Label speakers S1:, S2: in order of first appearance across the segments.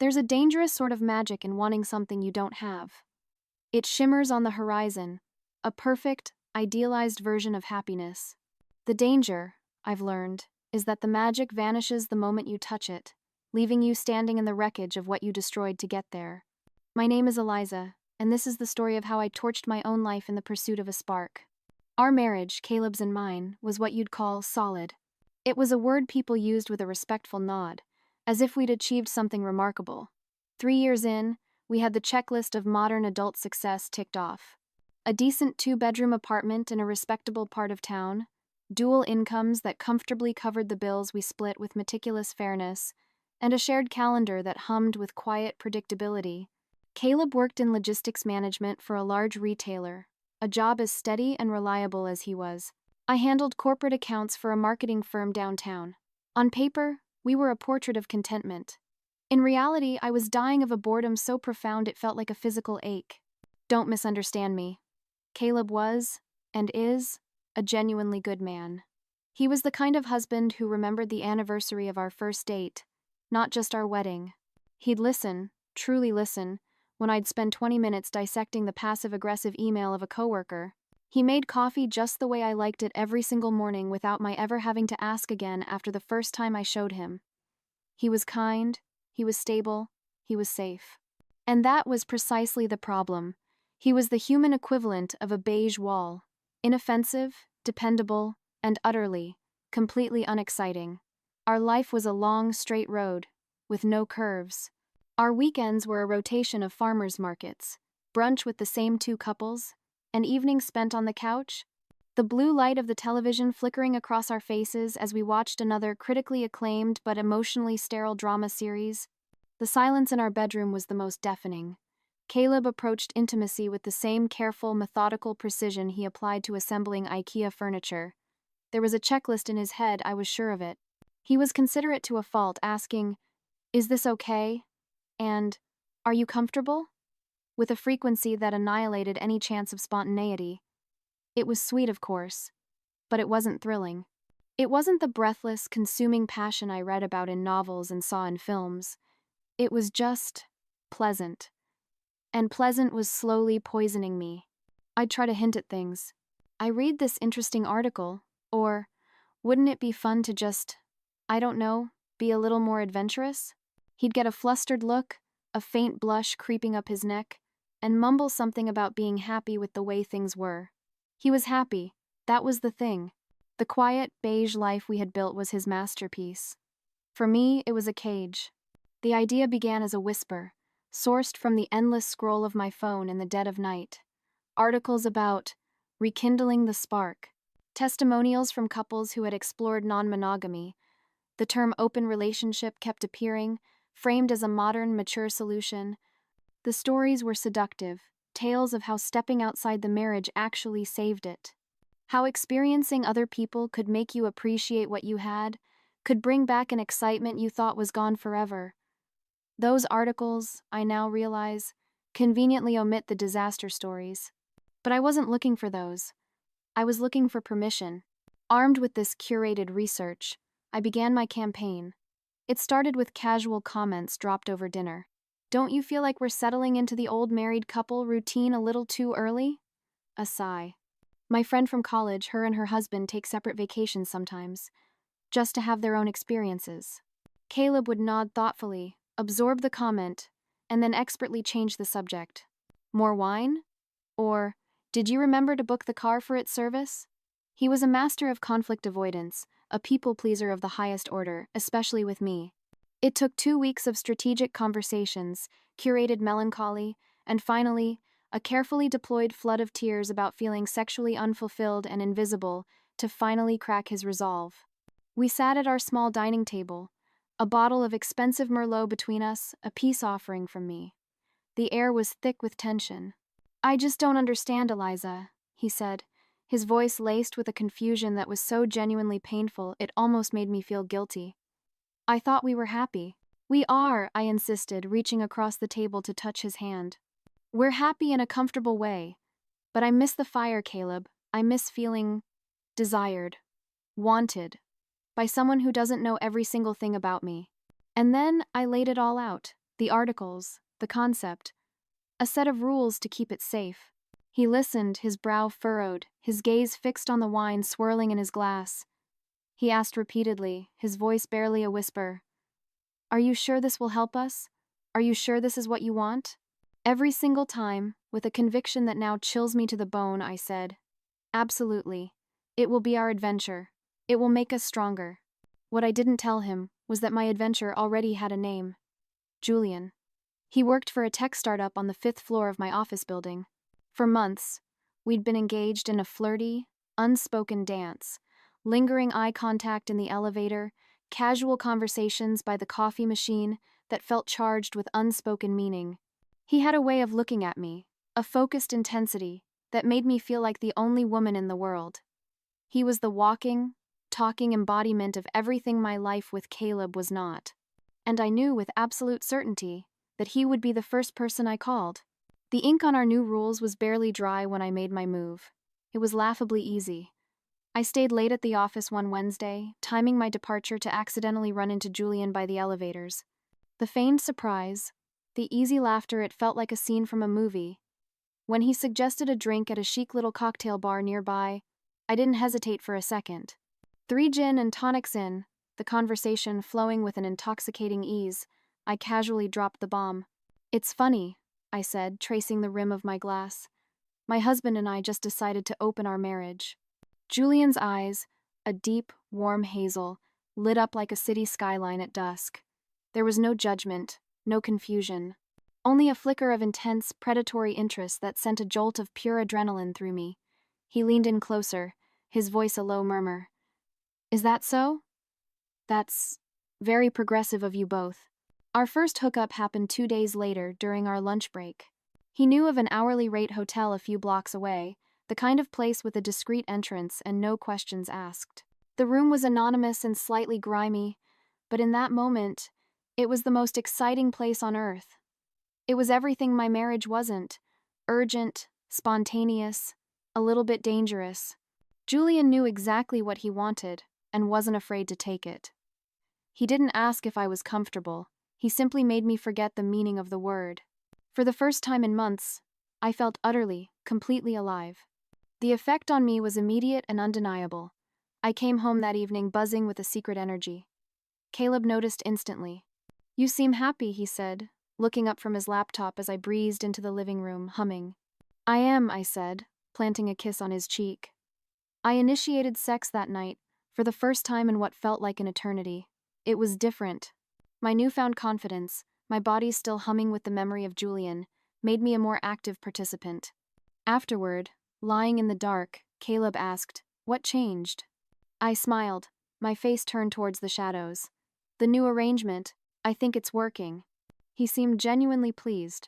S1: There's a dangerous sort of magic in wanting something you don't have. It shimmers on the horizon, a perfect, idealized version of happiness. The danger, I've learned, is that the magic vanishes the moment you touch it, leaving you standing in the wreckage of what you destroyed to get there. My name is Eliza, and this is the story of how I torched my own life in the pursuit of a spark. Our marriage, Caleb's and mine, was what you'd call solid. It was a word people used with a respectful nod, as if we'd achieved something remarkable. 3 years in, we had the checklist of modern adult success ticked off. A decent 2-bedroom apartment in a respectable part of town, dual incomes that comfortably covered the bills we split with meticulous fairness, and a shared calendar that hummed with quiet predictability. Caleb worked in logistics management for a large retailer, a job as steady and reliable as he was. I handled corporate accounts for a marketing firm downtown. On paper, we were a portrait of contentment. In reality, I was dying of a boredom so profound it felt like a physical ache. Don't misunderstand me. Caleb was, and is, a genuinely good man. He was the kind of husband who remembered the anniversary of our first date, not just our wedding. He'd listen, truly listen, when I'd spend 20 minutes dissecting the passive-aggressive email of a coworker. He made coffee just the way I liked it every single morning without my ever having to ask again after the first time I showed him. He was kind, he was stable, he was safe. And that was precisely the problem. He was the human equivalent of a beige wall. Inoffensive, dependable, and utterly, completely unexciting. Our life was a long, straight road, with no curves. Our weekends were a rotation of farmers' markets, brunch with the same 2 couples, an evening spent on the couch, the blue light of the television flickering across our faces as we watched another critically acclaimed but emotionally sterile drama series. The silence in our bedroom was the most deafening. Caleb approached intimacy with the same careful, methodical precision he applied to assembling IKEA furniture. There was a checklist in his head, I was sure of it. He was considerate to a fault, asking, "Is this okay?" and "Are you comfortable?" with a frequency that annihilated any chance of spontaneity. It was sweet, of course, but it wasn't thrilling. It wasn't the breathless, consuming passion I read about in novels and saw in films. It was just pleasant. And pleasant was slowly poisoning me. I'd try to hint at things. I read this interesting article, or wouldn't it be fun to just, I don't know, be a little more adventurous? He'd get a flustered look, a faint blush creeping up his neck, and mumble something about being happy with the way things were. He was happy, that was the thing. The quiet, beige life we had built was his masterpiece. For me, it was a cage. The idea began as a whisper, sourced from the endless scroll of my phone in the dead of night. Articles about rekindling the spark, testimonials from couples who had explored non-monogamy. The term open relationship kept appearing, framed as a modern, mature solution. The stories were seductive, tales of how stepping outside the marriage actually saved it. How experiencing other people could make you appreciate what you had, could bring back an excitement you thought was gone forever. Those articles, I now realize, conveniently omit the disaster stories. But I wasn't looking for those. I was looking for permission. Armed with this curated research, I began my campaign. It started with casual comments dropped over dinner. "Don't you feel like we're settling into the old married couple routine a little too early?" A sigh. "My friend from college, her and her husband take separate vacations sometimes, just to have their own experiences." Caleb would nod thoughtfully, absorb the comment, and then expertly change the subject. "More wine?" Or, "Did you remember to book the car for its service?" He was a master of conflict avoidance, a people-pleaser of the highest order, especially with me. It took 2 weeks of strategic conversations, curated melancholy, and finally, a carefully deployed flood of tears about feeling sexually unfulfilled and invisible to finally crack his resolve. We sat at our small dining table, a bottle of expensive Merlot between us, a peace offering from me. The air was thick with tension. "I just don't understand, Eliza," he said, his voice laced with a confusion that was so genuinely painful it almost made me feel guilty. "I thought we were happy." "We are," I insisted, reaching across the table to touch his hand. "We're happy in a comfortable way. But I miss the fire, Caleb. I miss feeling desired, wanted, by someone who doesn't know every single thing about me." And then I laid it all out. the articles, the concept, a set of rules to keep it safe. He listened, his brow furrowed, his gaze fixed on the wine swirling in his glass. He asked repeatedly, his voice barely a whisper, "Are you sure this will help us? Are you sure this is what you want?" Every single time, with a conviction that now chills me to the bone, I said, "Absolutely. It will be our adventure. It will make us stronger." What I didn't tell him was that my adventure already had a name: Julian. He worked for a tech startup on the 5th floor of my office building. For months, we'd been engaged in a flirty, unspoken dance, lingering eye contact in the elevator, casual conversations by the coffee machine that felt charged with unspoken meaning. He had a way of looking at me, a focused intensity that made me feel like the only woman in the world. He was the walking, talking embodiment of everything my life with Caleb was not. And I knew with absolute certainty that he would be the first person I called. The ink on our new rules was barely dry when I made my move. It was laughably easy. I stayed late at the office one Wednesday, timing my departure to accidentally run into Julian by the elevators. The feigned surprise, the easy laughter, it felt like a scene from a movie. When he suggested a drink at a chic little cocktail bar nearby, I didn't hesitate for a second. 3 gin and tonics in, the conversation flowing with an intoxicating ease, I casually dropped the bomb. "It's funny," I said, tracing the rim of my glass. "My husband and I just decided to open our marriage." Julian's eyes, a deep, warm hazel, lit up like a city skyline at dusk. There was no judgment, no confusion, only a flicker of intense, predatory interest that sent a jolt of pure adrenaline through me. He leaned in closer, his voice a low murmur. "Is that so? That's very progressive of you both." Our first hookup happened 2 days later during our lunch break. He knew of an hourly rate hotel a few blocks away, the kind of place with a discreet entrance and no questions asked. The room was anonymous and slightly grimy, but in that moment, it was the most exciting place on earth. It was everything my marriage wasn't: urgent, spontaneous, a little bit dangerous. Julian knew exactly what he wanted and wasn't afraid to take it. He didn't ask if I was comfortable. He simply made me forget the meaning of the word. For the first time in months, I felt utterly, completely alive. The effect on me was immediate and undeniable. I came home that evening buzzing with a secret energy. Caleb noticed instantly. "You seem happy," he said, looking up from his laptop as I breezed into the living room, humming. "I am," I said, planting a kiss on his cheek. I initiated sex that night, for the first time in what felt like an eternity. It was different. My newfound confidence, my body still humming with the memory of Julian, made me a more active participant. Afterward, lying in the dark, Caleb asked, "What changed?" I smiled, my face turned towards the shadows. "The new arrangement, I think it's working." He seemed genuinely pleased.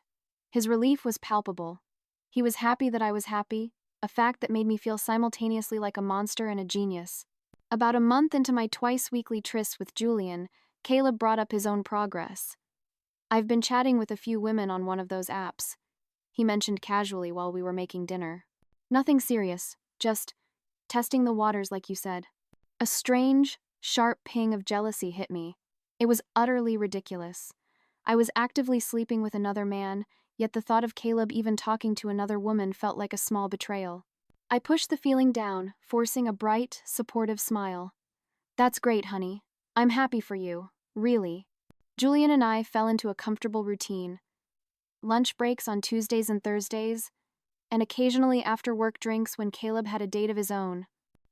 S1: His relief was palpable. He was happy that I was happy, a fact that made me feel simultaneously like a monster and a genius. About a month into my twice-weekly trysts with Julian, Caleb brought up his own progress. "I've been chatting with a few women on one of those apps," he mentioned casually while we were making dinner. "Nothing serious, just testing the waters like you said." A strange, sharp ping of jealousy hit me. It was utterly ridiculous. I was actively sleeping with another man, yet the thought of Caleb even talking to another woman felt like a small betrayal. I pushed the feeling down, forcing a bright, supportive smile. "That's great, honey. I'm happy for you, really." Julian and I fell into a comfortable routine. Lunch breaks on Tuesdays and Thursdays, and occasionally after-work drinks when Caleb had a date of his own.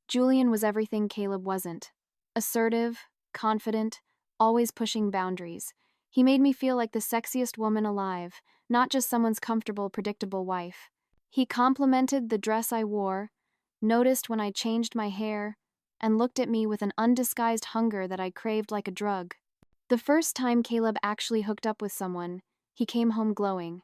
S1: Julian was everything Caleb wasn't. Assertive, confident, always pushing boundaries. He made me feel like the sexiest woman alive, not just someone's comfortable, predictable wife. He complimented the dress I wore, noticed when I changed my hair, and looked at me with an undisguised hunger that I craved like a drug. The first time Caleb actually hooked up with someone, he came home glowing.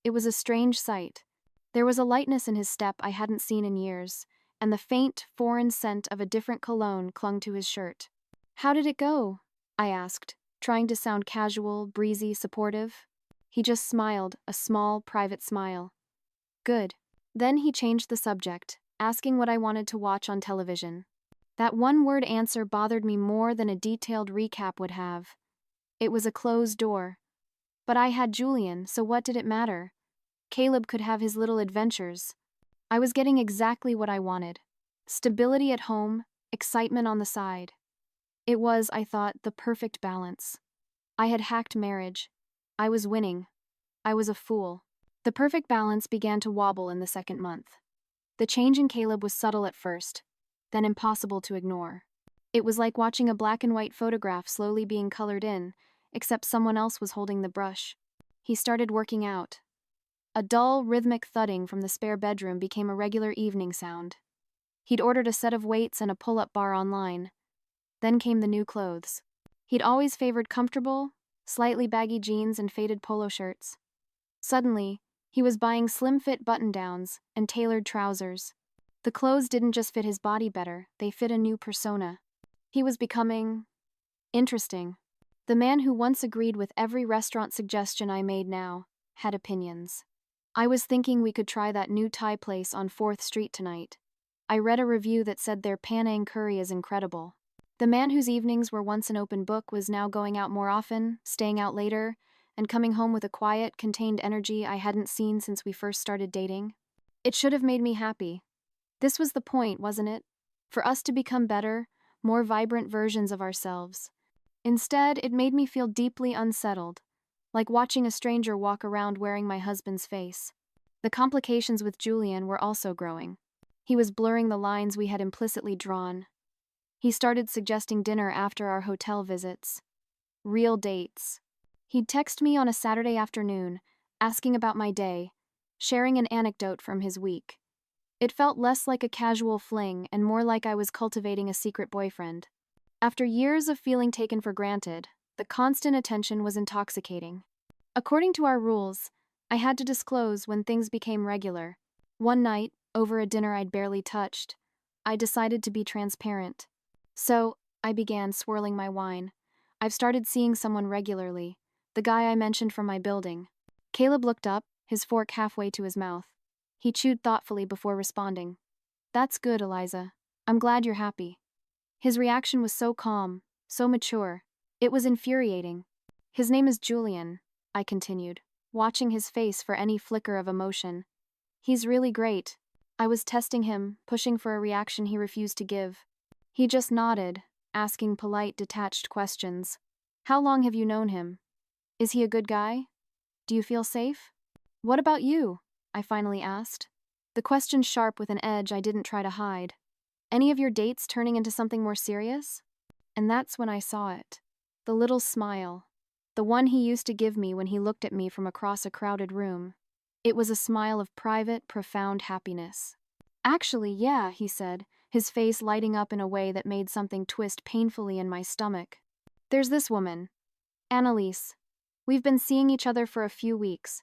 S1: It was a strange sight. There was a lightness in his step I hadn't seen in years, and the faint, foreign scent of a different cologne clung to his shirt. "How did it go?" I asked, trying to sound casual, breezy, supportive. He just smiled, a small, private smile. "Good." Then he changed the subject, asking what I wanted to watch on television. That one-word answer bothered me more than a detailed recap would have. It was a closed door. But I had Julian, so what did it matter? Caleb could have his little adventures. I was getting exactly what I wanted. Stability at home, excitement on the side. It was, I thought, the perfect balance. I had hacked marriage. I was winning. I was a fool. The perfect balance began to wobble in the second month. The change in Caleb was subtle at first, then impossible to ignore. It was like watching a black and white photograph slowly being colored in, except someone else was holding the brush. He started working out. A dull, rhythmic thudding from the spare bedroom became a regular evening sound. He'd ordered a set of weights and a pull-up bar online. Then came the new clothes. He'd always favored comfortable, slightly baggy jeans and faded polo shirts. Suddenly, he was buying slim-fit button-downs and tailored trousers. The clothes didn't just fit his body better, they fit a new persona. He was becoming interesting. The man who once agreed with every restaurant suggestion I made now had opinions. I was thinking we could try that new Thai place on 4th Street tonight. I read a review that said their Panang curry is incredible. The man whose evenings were once an open book was now going out more often, staying out later, and coming home with a quiet, contained energy I hadn't seen since we first started dating. It should have made me happy. This was the point, wasn't it? For us to become better, more vibrant versions of ourselves. Instead, it made me feel deeply unsettled, like watching a stranger walk around wearing my husband's face. The complications with Julian were also growing. He was blurring the lines we had implicitly drawn. He started suggesting dinner after our hotel visits. Real dates. He'd text me on a Saturday afternoon, asking about my day, sharing an anecdote from his week. It felt less like a casual fling and more like I was cultivating a secret boyfriend. After years of feeling taken for granted, the constant attention was intoxicating. According to our rules, I had to disclose when things became regular. One night, over a dinner I'd barely touched, I decided to be transparent. So, I began swirling my wine. I've started seeing someone regularly, the guy I mentioned from my building. Caleb looked up, his fork halfway to his mouth. He chewed thoughtfully before responding. That's good, Eliza. I'm glad you're happy. His reaction was so calm, so mature. It was infuriating. His name is Julian, I continued, watching his face for any flicker of emotion. He's really great. I was testing him, pushing for a reaction he refused to give. He just nodded, asking polite, detached questions. How long have you known him? Is he a good guy? Do you feel safe? What about you? I finally asked. The question sharp with an edge I didn't try to hide. Any of your dates turning into something more serious? And that's when I saw it. The little smile. The one he used to give me when he looked at me from across a crowded room. It was a smile of private, profound happiness. Actually, yeah, he said, his face lighting up in a way that made something twist painfully in my stomach. There's this woman, Annalise. We've been seeing each other for a few weeks.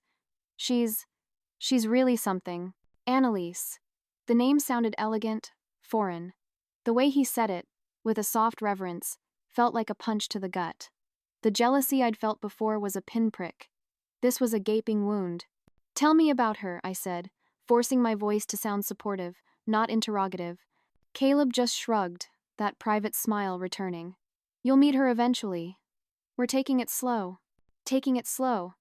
S1: She's really something. Annalise. The name sounded elegant, foreign. The way he said it, with a soft reverence, felt like a punch to the gut. The jealousy I'd felt before was a pinprick. This was a gaping wound. Tell me about her, I said, forcing my voice to sound supportive, not interrogative. Caleb just shrugged, that private smile returning. You'll meet her eventually. We're taking it slow. Taking it slow.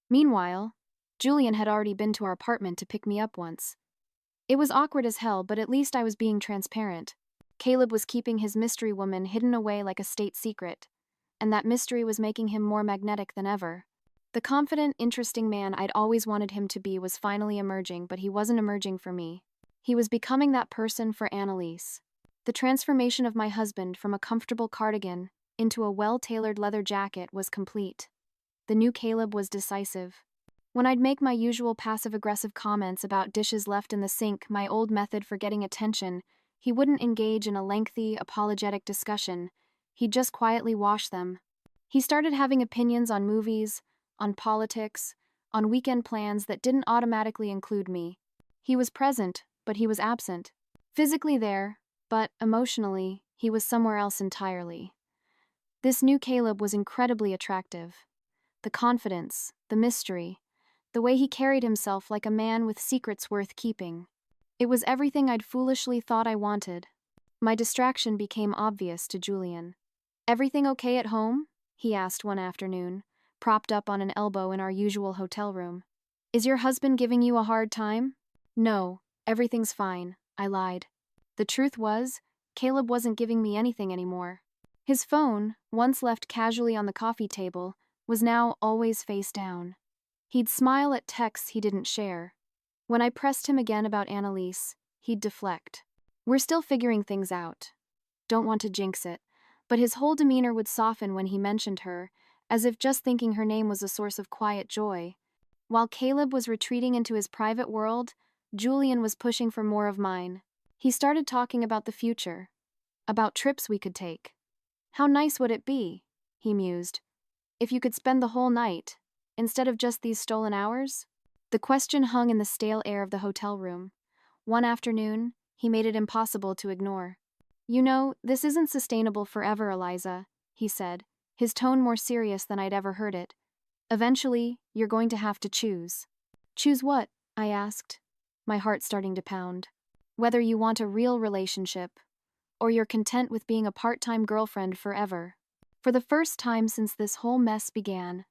S1: Meanwhile, Julian had already been to our apartment to pick me up once. It was awkward as hell, but at least I was being transparent. Caleb was keeping his mystery woman hidden away like a state secret, and that mystery was making him more magnetic than ever. The confident, interesting man I'd always wanted him to be was finally emerging, but he wasn't emerging for me. He was becoming that person for Annalise. The transformation of my husband from a comfortable cardigan into a well-tailored leather jacket was complete. The new Caleb was decisive. When I'd make my usual passive-aggressive comments about dishes left in the sink, my old method for getting attention, he wouldn't engage in a lengthy, apologetic discussion. He'd just quietly wash them. He started having opinions on movies, on politics, on weekend plans that didn't automatically include me. He was present, but he was absent. Physically there, but emotionally, he was somewhere else entirely. This new Caleb was incredibly attractive. The confidence, the mystery, the way he carried himself like a man with secrets worth keeping. It was everything I'd foolishly thought I wanted. My distraction became obvious to Julian. Everything okay at home? He asked one afternoon, propped up on an elbow in our usual hotel room. Is your husband giving you a hard time? No, everything's fine, I lied. The truth was, Caleb wasn't giving me anything anymore. His phone, once left casually on the coffee table, was now always face down. He'd smile at texts he didn't share. When I pressed him again about Annalise, he'd deflect. We're still figuring things out. Don't want to jinx it, but his whole demeanor would soften when he mentioned her, as if just thinking her name was a source of quiet joy. While Caleb was retreating into his private world, Julian was pushing for more of mine. He started talking about the future, about trips we could take. How nice would it be, he mused, if you could spend the whole night, instead of just these stolen hours? The question hung in the stale air of the hotel room. One afternoon, he made it impossible to ignore. You know, this isn't sustainable forever, Eliza, he said, his tone more serious than I'd ever heard it. Eventually, you're going to have to choose. Choose what? I asked, my heart starting to pound. Whether you want a real relationship, or you're content with being a part-time girlfriend forever. For the first time since this whole mess began,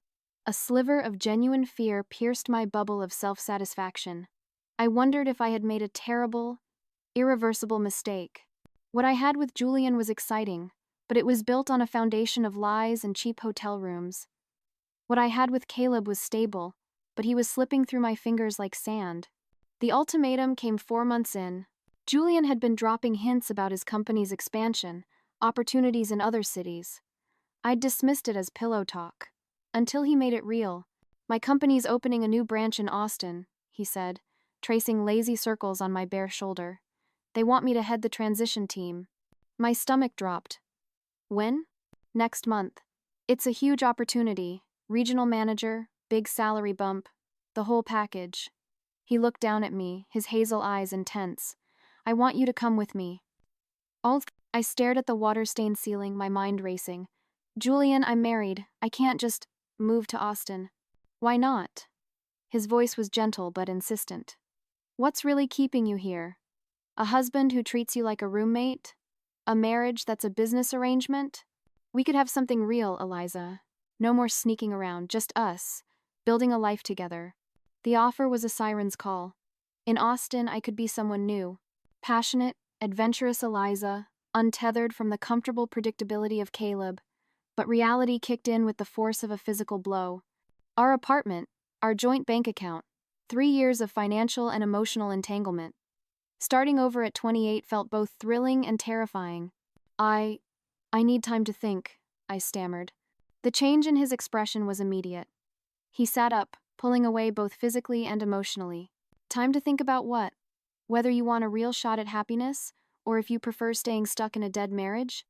S1: a sliver of genuine fear pierced my bubble of self-satisfaction. I wondered if I had made a terrible, irreversible mistake. What I had with Julian was exciting, but it was built on a foundation of lies and cheap hotel rooms. What I had with Caleb was stable, but he was slipping through my fingers like sand. The ultimatum came 4 months in. Julian had been dropping hints about his company's expansion, opportunities in other cities. I'd dismissed it as pillow talk, until he made it real. My company's opening a new branch in Austin, he said, tracing lazy circles on my bare shoulder. They want me to head the transition team. My stomach dropped. When? Next month. It's a huge opportunity. Regional manager, big salary bump, the whole package. He looked down at me, his hazel eyes intense. I want you to come with me. I stared at the water-stained ceiling, my mind racing. Julian, I'm married. I can't just move to Austin. Why not? His voice was gentle but insistent. What's really keeping you here? A husband who treats you like a roommate? A marriage that's a business arrangement? We could have something real, Eliza. No more sneaking around, just us, building a life together. The offer was a siren's call. In Austin, I could be someone new. Passionate, adventurous Eliza, untethered from the comfortable predictability of Caleb, but reality kicked in with the force of a physical blow. Our apartment, our joint bank account, 3 years of financial and emotional entanglement. Starting over at 28 felt both thrilling and terrifying. I need time to think, I stammered. The change in his expression was immediate. He sat up, pulling away both physically and emotionally. Time to think about what? Whether you want a real shot at happiness, or if you prefer staying stuck in a dead marriage?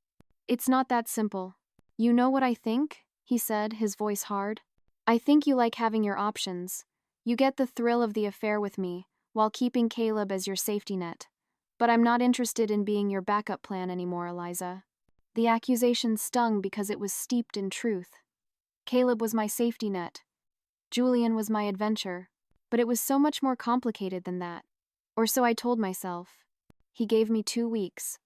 S1: It's not that simple. You know what I think? He said, his voice hard. I think you like having your options. You get the thrill of the affair with me, while keeping Caleb as your safety net. But I'm not interested in being your backup plan anymore, Eliza. The accusation stung because it was steeped in truth. Caleb was my safety net. Julian was my adventure. But it was so much more complicated than that. Or so I told myself. He gave me 2 weeks.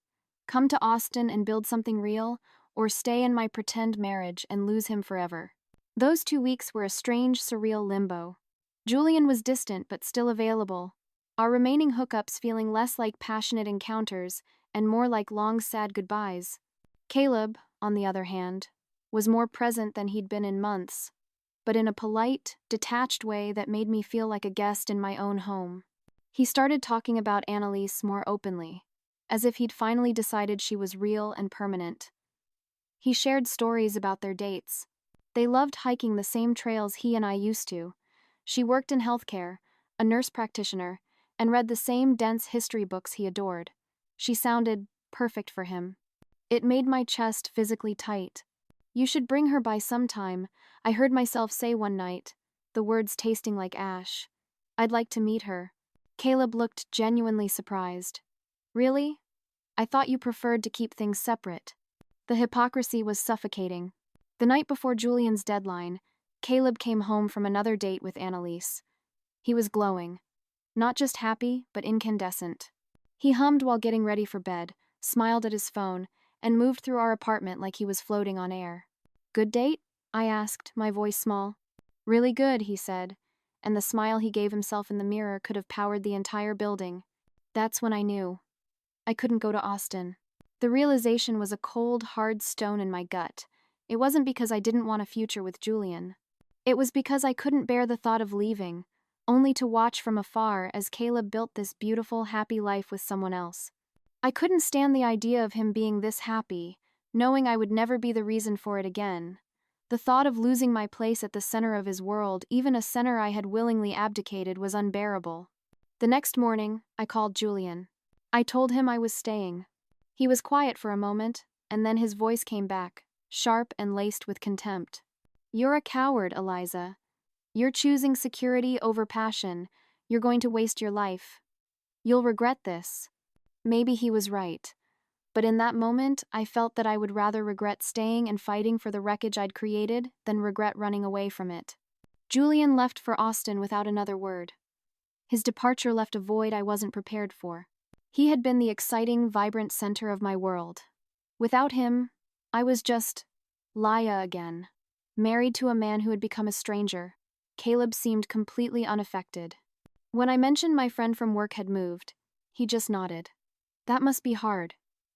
S1: Come to Austin and build something real, or stay in my pretend marriage and lose him forever. Those 2 weeks were a strange, surreal limbo. Julian was distant but still available, our remaining hookups feeling less like passionate encounters and more like long, sad goodbyes. Caleb, on the other hand, was more present than he'd been in months, but in a polite, detached way that made me feel like a guest in my own home. He started talking about Annalise more openly, as if he'd finally decided she was real and permanent. He shared stories about their dates. They loved hiking the same trails he and I used to. She worked in healthcare, a nurse practitioner, and read the same dense history books he adored. She sounded perfect for him. It made my chest physically tight. You should bring her by sometime, I heard myself say one night, the words tasting like ash. I'd like to meet her. Caleb looked genuinely surprised. Really? I thought you preferred to keep things separate. The hypocrisy was suffocating. The night before Julian's deadline, Caleb came home from another date with Annalise. He was glowing. Not just happy, but incandescent. He hummed while getting ready for bed, smiled at his phone, and moved through our apartment like he was floating on air. Good date? I asked, my voice small. Really good, he said, and the smile he gave himself in the mirror could have powered the entire building. That's when I knew. I couldn't go to Austin. The realization was a cold, hard stone in my gut. It wasn't because I didn't want a future with Julian. It was because I couldn't bear the thought of leaving, only to watch from afar as Caleb built this beautiful, happy life with someone else. I couldn't stand the idea of him being this happy, knowing I would never be the reason for it again. The thought of losing my place at the center of his world, even a center I had willingly abdicated, was unbearable. The next morning, I called Julian. I told him I was staying. He was quiet for a moment, and then his voice came back, sharp and laced with contempt. You're a coward, Eliza. You're choosing security over passion. You're going to waste your life. You'll regret this. Maybe he was right. But in that moment, I felt that I would rather regret staying and fighting for the wreckage I'd created than regret running away from it. Julian left for Austin without another word. His departure left a void I wasn't prepared for. He had been the exciting, vibrant center of my world. Without him, I was just Laya again, married to a man who had become a stranger. Caleb seemed completely unaffected. When I mentioned my friend from work had moved, he just nodded. That must be hard,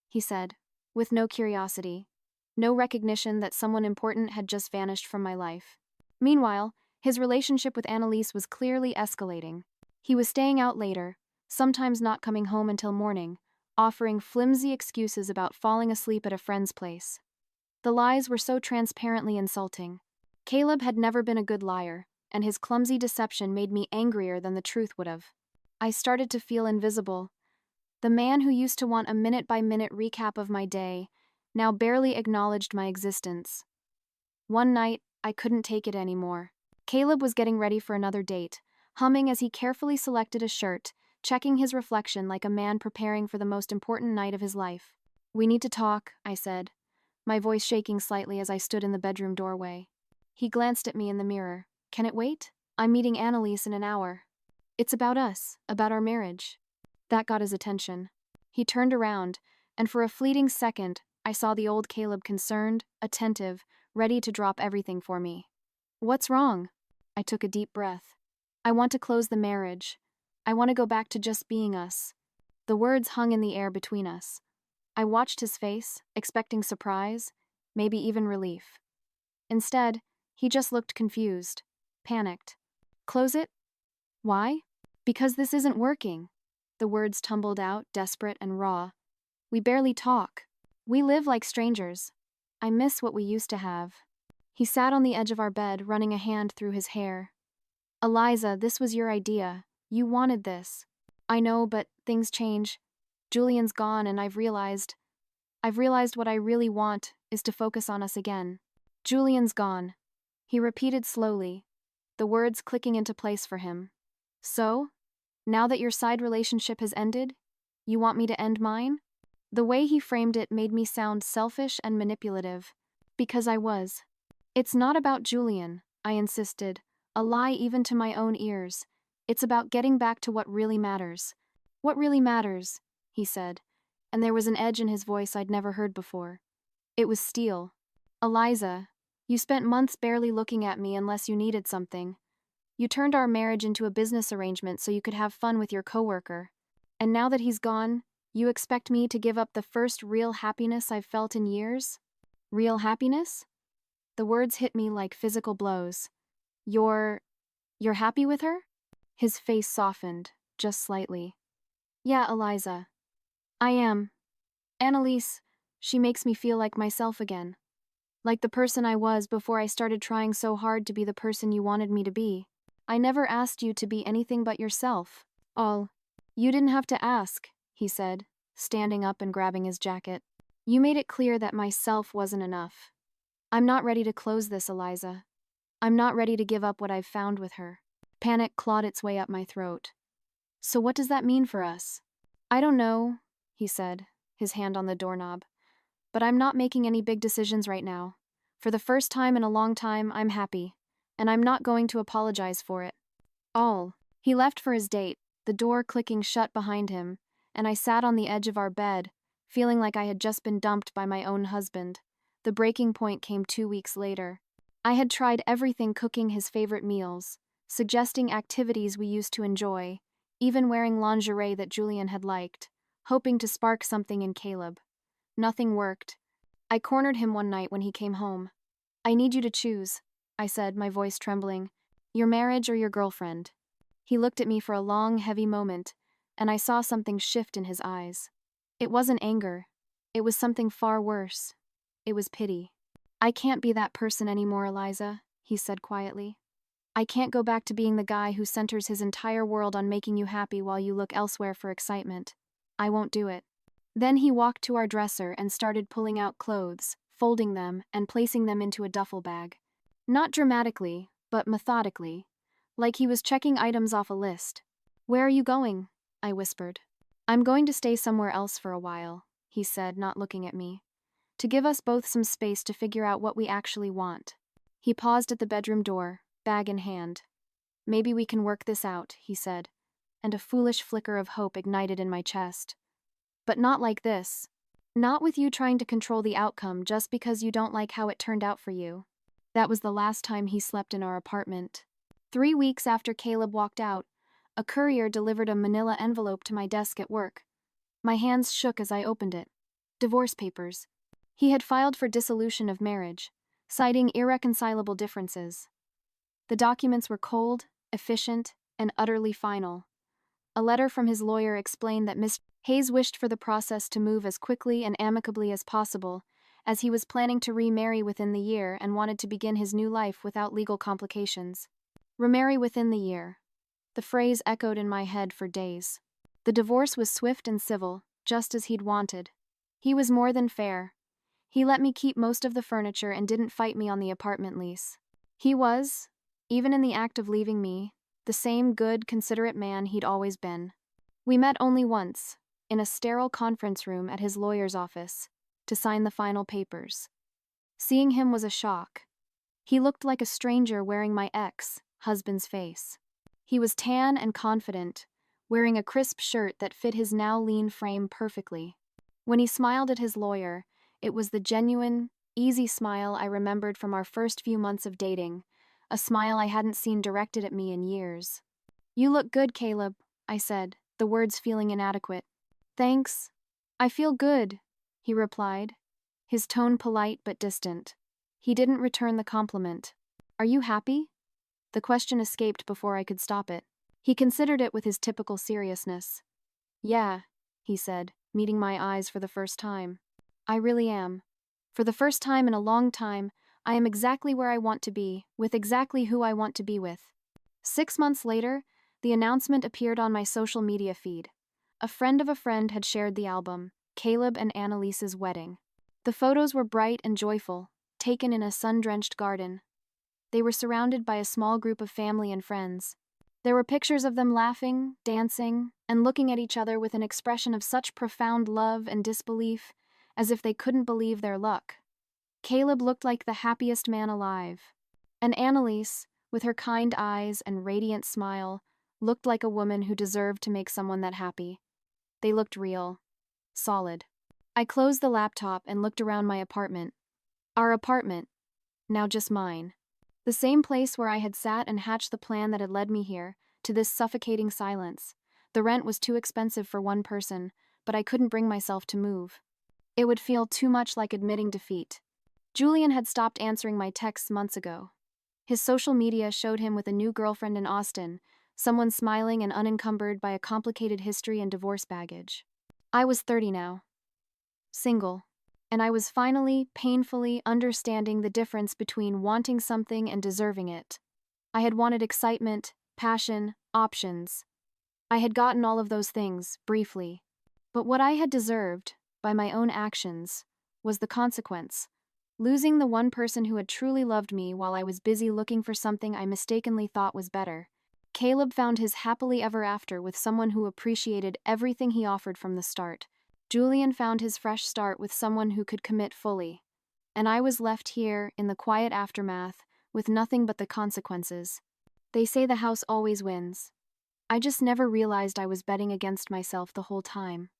S1: he said, with no curiosity, no recognition that someone important had just vanished from my life. Meanwhile, his relationship with Annalise was clearly escalating. He was staying out later, sometimes not coming home until morning, offering flimsy excuses about falling asleep at a friend's place. The lies were so transparently insulting. Caleb had never been a good liar, and his clumsy deception made me angrier than the truth would have. I started to feel invisible. The man who used to want a minute-by-minute recap of my day now barely acknowledged my existence. One night, I couldn't take it anymore. Caleb was getting ready for another date, humming as he carefully selected a shirt, checking his reflection like a man preparing for the most important night of his life. We need to talk, I said, my voice shaking slightly as I stood in the bedroom doorway. He glanced at me in the mirror. Can it wait? I'm meeting Annalise in an hour. It's about us, about our marriage. That got his attention. He turned around, and for a fleeting second, I saw the old Caleb concerned, attentive, ready to drop everything for me. What's wrong? I took a deep breath. I want to close the marriage. I want to go back to just being us. The words hung in the air between us. I watched his face, expecting surprise, maybe even relief. Instead, he just looked confused, panicked. Close it? Why? Because this isn't working. The words tumbled out, desperate and raw. We barely talk. We live like strangers. I miss what we used to have. He sat on the edge of our bed, running a hand through his hair. Eliza, this was your idea. You wanted this. I know, but things change. Julian's gone, and I've realized what I really want is to focus on us again. Julian's gone. He repeated slowly, the words clicking into place for him. So? Now that your side relationship has ended, you want me to end mine? The way he framed it made me sound selfish and manipulative, because I was. It's not about Julian, I insisted, a lie even to my own ears. It's about getting back to what really matters. What really matters, he said, and there was an edge in his voice I'd never heard before. It was steel. Eliza, you spent months barely looking at me unless you needed something. You turned our marriage into a business arrangement so you could have fun with your coworker. And now that he's gone, you expect me to give up the first real happiness I've felt in years? Real happiness? The words hit me like physical blows. You're happy with her? His face softened, just slightly. Yeah, Eliza. I am. Annalise, she makes me feel like myself again. Like the person I was before I started trying so hard to be the person you wanted me to be. I never asked you to be anything but yourself. You didn't have to ask, he said, standing up and grabbing his jacket. You made it clear that myself wasn't enough. I'm not ready to close this, Eliza. I'm not ready to give up what I've found with her. Panic clawed its way up my throat. So what does that mean for us? I don't know, he said, his hand on the doorknob. But I'm not making any big decisions right now. For the first time in a long time, I'm happy. And I'm not going to apologize for it. He left for his date, the door clicking shut behind him, and I sat on the edge of our bed, feeling like I had just been dumped by my own husband. The breaking point came 2 weeks later. I had tried everything, cooking his favorite meals, suggesting activities we used to enjoy, even wearing lingerie that Julian had liked, hoping to spark something in Caleb. Nothing worked. I cornered him one night when he came home. "I need you to choose," I said, my voice trembling. "Your marriage or your girlfriend?" He looked at me for a long, heavy moment, and I saw something shift in his eyes. It wasn't anger. It was something far worse. It was pity. "I can't be that person anymore, Eliza," he said quietly. "I can't go back to being the guy who centers his entire world on making you happy while you look elsewhere for excitement. I won't do it." Then he walked to our dresser and started pulling out clothes, folding them, and placing them into a duffel bag. Not dramatically, but methodically, like he was checking items off a list. "Where are you going?" I whispered. "I'm going to stay somewhere else for a while," he said, not looking at me. "To give us both some space to figure out what we actually want." He paused at the bedroom door, bag in hand. "Maybe we can work this out," he said, and a foolish flicker of hope ignited in my chest. "But not like this. Not with you trying to control the outcome just because you don't like how it turned out for you." That was the last time he slept in our apartment. 3 weeks after Caleb walked out, a courier delivered a manila envelope to my desk at work. My hands shook as I opened it. Divorce papers. He had filed for dissolution of marriage, citing irreconcilable differences. The documents were cold, efficient, and utterly final. A letter from his lawyer explained that Miss Hayes wished for the process to move as quickly and amicably as possible, as he was planning to remarry within the year and wanted to begin his new life without legal complications. Remarry within the year. The phrase echoed in my head for days. The divorce was swift and civil, just as he'd wanted. He was more than fair. He let me keep most of the furniture and didn't fight me on the apartment lease. He was, even in the act of leaving me, the same good, considerate man he'd always been. We met only once, in a sterile conference room at his lawyer's office, to sign the final papers. Seeing him was a shock. He looked like a stranger wearing my ex-husband's face. He was tan and confident, wearing a crisp shirt that fit his now lean frame perfectly. When he smiled at his lawyer, it was the genuine, easy smile I remembered from our first few months of dating, a smile I hadn't seen directed at me in years. "You look good, Caleb," I said, the words feeling inadequate. "Thanks. I feel good," he replied, his tone polite but distant. He didn't return the compliment. "Are you happy?" The question escaped before I could stop it. He considered it with his typical seriousness. "Yeah," he said, meeting my eyes for the first time. "I really am. For the first time in a long time, I am exactly where I want to be, with exactly who I want to be with." 6 months later, the announcement appeared on my social media feed. A friend of a friend had shared the album, Caleb and Annalise's Wedding. The photos were bright and joyful, taken in a sun-drenched garden. They were surrounded by a small group of family and friends. There were pictures of them laughing, dancing, and looking at each other with an expression of such profound love and disbelief, as if they couldn't believe their luck. Caleb looked like the happiest man alive, and Annalise, with her kind eyes and radiant smile, looked like a woman who deserved to make someone that happy. They looked real, solid. I closed the laptop and looked around my apartment. Our apartment, now just mine. The same place where I had sat and hatched the plan that had led me here, to this suffocating silence. The rent was too expensive for one person, but I couldn't bring myself to move. It would feel too much like admitting defeat. Julian had stopped answering my texts months ago. His social media showed him with a new girlfriend in Austin, someone smiling and unencumbered by a complicated history and divorce baggage. I was 30 now. Single. And I was finally, painfully understanding the difference between wanting something and deserving it. I had wanted excitement, passion, options. I had gotten all of those things, briefly. But what I had deserved, by my own actions, was the consequence. Losing the one person who had truly loved me while I was busy looking for something I mistakenly thought was better. Caleb found his happily ever after with someone who appreciated everything he offered from the start. Julian found his fresh start with someone who could commit fully. And I was left here, in the quiet aftermath, with nothing but the consequences. They say the house always wins. I just never realized I was betting against myself the whole time.